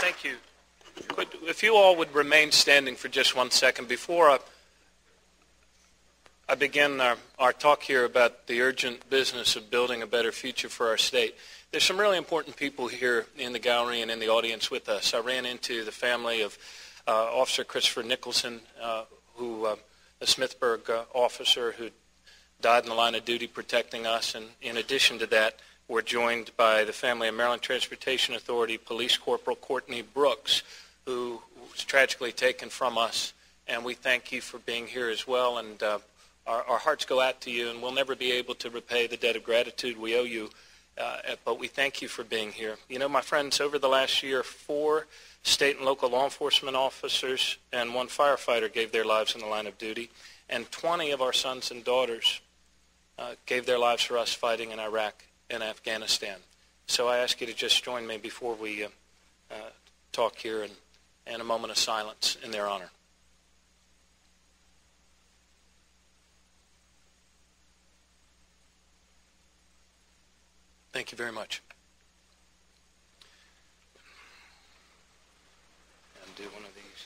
Thank you. If you all would remain standing for just 1 second before I begin our talk here about the urgent business of building a better future for our state. There's some really important people here in the gallery and in the audience with us. I ran into the family of Officer Christopher Nicholson, a Smithburg officer who died in the line of duty protecting us. And in addition to that, we're joined by the family of Maryland Transportation Authority Police Corporal Courtney Brooks, who was tragically taken from us. And we thank you for being here as well. And our hearts go out to you, and we'll never be able to repay the debt of gratitude we owe you. But we thank you for being here. You know, my friends, over the last year, 4 state and local law enforcement officers and 1 firefighter gave their lives in the line of duty, and 20 of our sons and daughters gave their lives for us fighting in Iraq and Afghanistan. So I ask you to just join me before we talk here in a moment of silence in their honor. Thank you very much. And do one of these.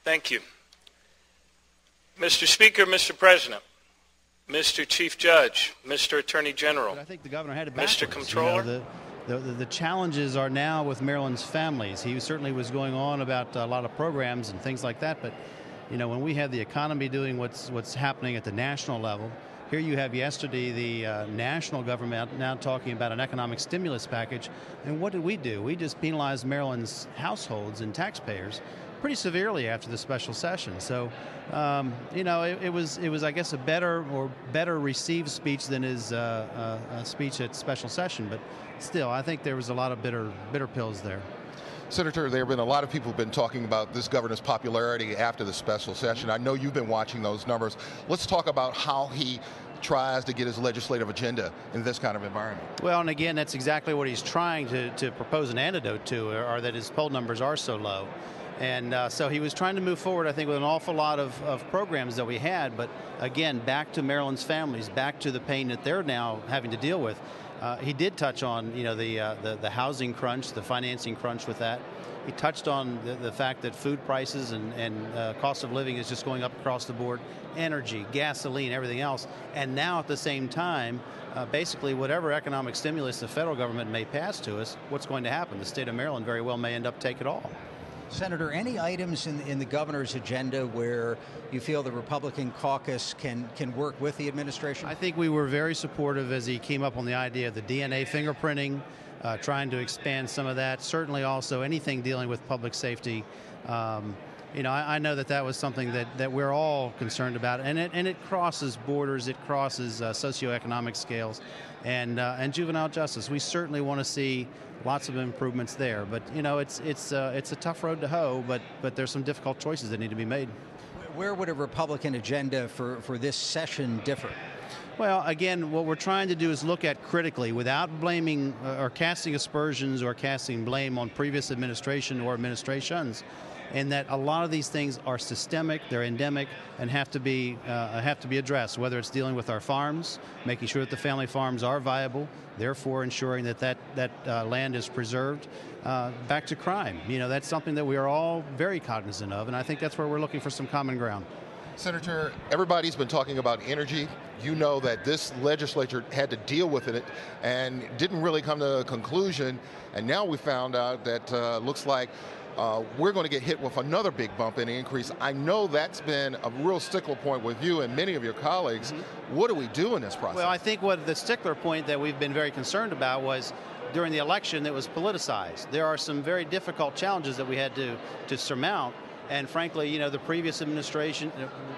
Thank you. Mr. Speaker, Mr. President, Mr. Chief Judge, Mr. Attorney General, I think the governor had it Mr. Comptroller. You know, the challenges are now with Maryland's families. He certainly was going on about a lot of programs and things like that, but you know, when we have the economy doing what's happening at the national level, here you have yesterday the national government now talking about an economic stimulus package. And what did we do? We just penalized Maryland's households and taxpayers pretty severely after the special session. So, you know, it was I guess a better received speech than his speech at special session. But still, I think there was a lot of bitter pills there. Senator, there have been a lot of people who've been talking about this governor's popularity after the special session. I know you've been watching those numbers. Let's talk about how he tries to get his legislative agenda in this kind of environment. Well, and again, that's exactly what he's trying to propose an antidote to, or that his poll numbers are so low. And so he was trying to move forward, I think, with an awful lot of programs that we had. But again, back to Maryland's families, back to the pain that they're now having to deal with. He did touch on, you know, the housing crunch, the financing crunch with that. He touched on the fact that food prices and cost of living is just going up across the board, energy, gasoline, everything else. And now at the same time, basically whatever economic stimulus the federal government may pass to us, what's going to happen? The state of Maryland very well may end up taking it all. Senator, any items in the governor's agenda where you feel the Republican caucus can work with the administration? I think we were very supportive as he came up on the idea of the DNA fingerprinting, trying to expand some of that. Certainly also anything dealing with public safety. You know, I know that was something that we're all concerned about, and it crosses borders, it crosses socioeconomic scales, and juvenile justice. We certainly want to see lots of improvements there, but you know, it's a tough road to hoe, but there's some difficult choices that need to be made. Where would a Republican agenda for this session differ? Well, again, what we're trying to do is look at critically without blaming or casting aspersions or casting blame on previous administration or administrations, and that a lot of these things are systemic, they're endemic, and have to be addressed, whether it's dealing with our farms, making sure that the family farms are viable, therefore ensuring that land is preserved, back to crime. You know, that's something that we are all very cognizant of, and I think that's where we're looking for some common ground. Senator, everybody's been talking about energy. You know that this legislature had to deal with it and didn't really come to a conclusion, and now we found out that looks like we're going to get hit with another big bump in increase. I know that's been a real stickler point with you and many of your colleagues. Mm-hmm. What do we do in this process? Well, I think what the stickler point that we've been very concerned about was during the election it was politicized. There are some very difficult challenges that we had to surmount. And frankly, you know, the previous administration,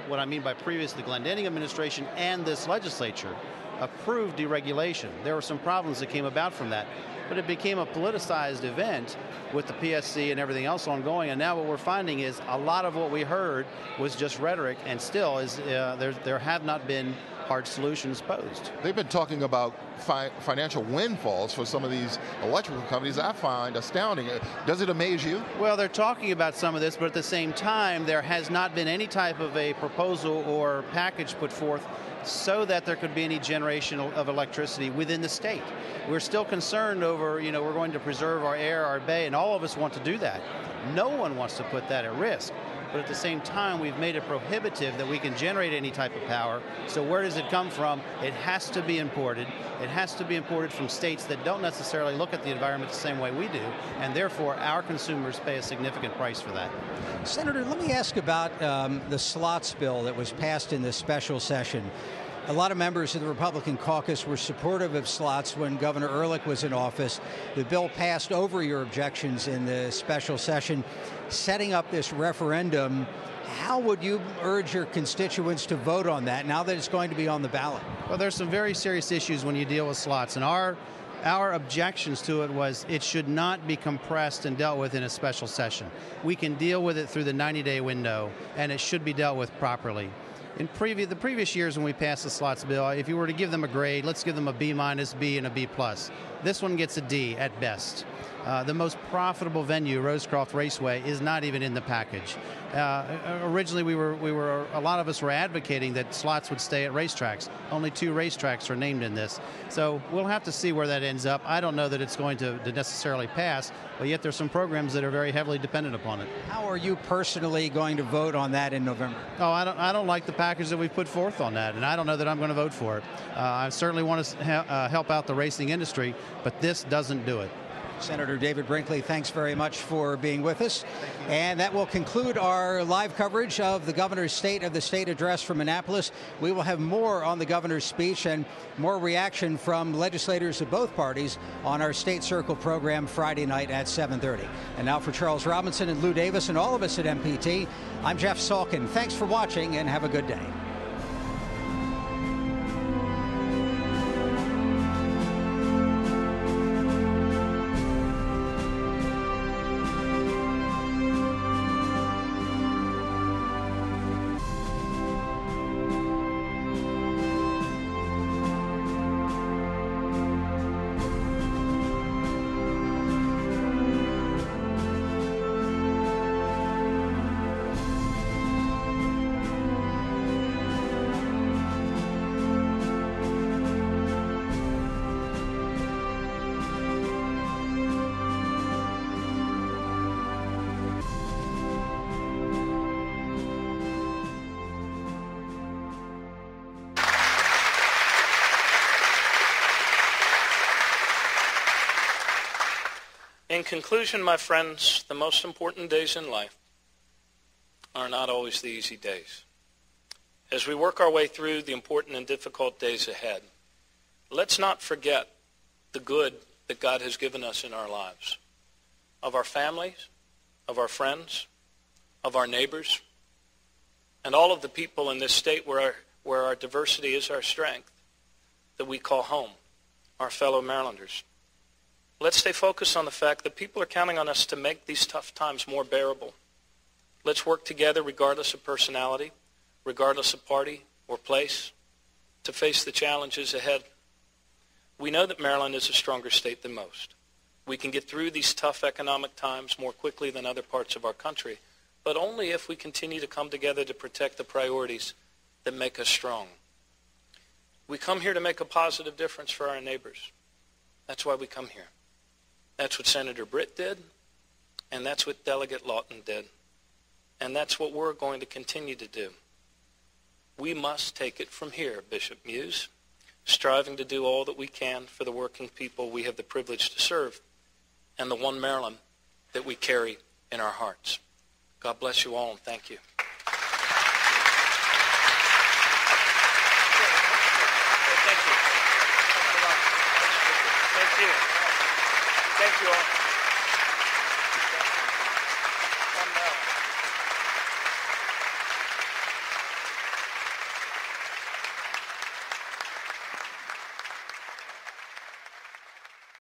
what I mean by previous, the Glendening administration and this legislature approved deregulation. There were some problems that came about from that. But it became a politicized event with the PSC and everything else ongoing. And now what we're finding is a lot of what we heard was just rhetoric, and still is there have not been hard solutions posed. They've been talking about financial windfalls for some of these electrical companies. I find astounding. Does it amaze you? Well, they're talking about some of this, but at the same time, there has not been any type of a proposal or package put forth so that there could be any generation of electricity within the state. We're still concerned over, we're going to preserve our air, our bay, and all of us want to do that. No one wants to put that at risk. But at the same time, we've made it prohibitive that we can generate any type of power. So where does it come from? It has to be imported. It has to be imported from states that don't necessarily look at the environment the same way we do, and therefore our consumers pay a significant price for that. Senator, let me ask about the slots bill that was passed in this special session. A lot of members of the Republican caucus were supportive of slots when Governor Ehrlich was in office. The bill passed over your objections in the special session. Setting up this referendum, how would you urge your constituents to vote on that now that it's going to be on the ballot? Well, there's some very serious issues when you deal with slots, and our objections to it was it should not be compressed and dealt with in a special session. We can deal with it through the 90-day window, and it should be dealt with properly. In the previous years when we passed the slots bill, if you were to give them a grade, let's give them a B-, B, and a B+. This one gets a D at best. The most profitable venue, Rosecroft Raceway, is not even in the package. Originally, a lot of us were advocating that slots would stay at racetracks. Only 2 racetracks are named in this. So we'll have to see where that ends up. I don't know that it's going to necessarily pass, but yet there's some programs that are very heavily dependent upon it. How are you personally going to vote on that in November? Oh, I don't like the package that we've put forth on that, and I don't know that I'm going to vote for it. I certainly want to help out the racing industry, but this doesn't do it. Senator David Brinkley, thanks very much for being with us. And that will conclude our live coverage of the governor's State of the State address from Annapolis. We will have more on the governor's speech and more reaction from legislators of both parties on our State Circle program Friday night at 7:30. And now for Charles Robinson and Lou Davis and all of us at MPT, I'm Jeff Salkin. Thanks for watching and have a good day. In conclusion, my friends, the most important days in life are not always the easy days. As we work our way through the important and difficult days ahead, let's not forget the good that God has given us in our lives, of our families, of our friends, of our neighbors, and all of the people in this state where our diversity is our strength, that we call home, our fellow Marylanders. Let's stay focused on the fact that people are counting on us to make these tough times more bearable. Let's work together regardless of personality, regardless of party or place, to face the challenges ahead. We know that Maryland is a stronger state than most. We can get through these tough economic times more quickly than other parts of our country, but only if we continue to come together to protect the priorities that make us strong. We come here to make a positive difference for our neighbors. That's why we come here. That's what Senator Britt did, and that's what Delegate Lawton did. And that's what we're going to continue to do. We must take it from here, Bishop Muse, striving to do all that we can for the working people we have the privilege to serve and the one Maryland that we carry in our hearts. God bless you all, and thank you. Thank you. Thank you all.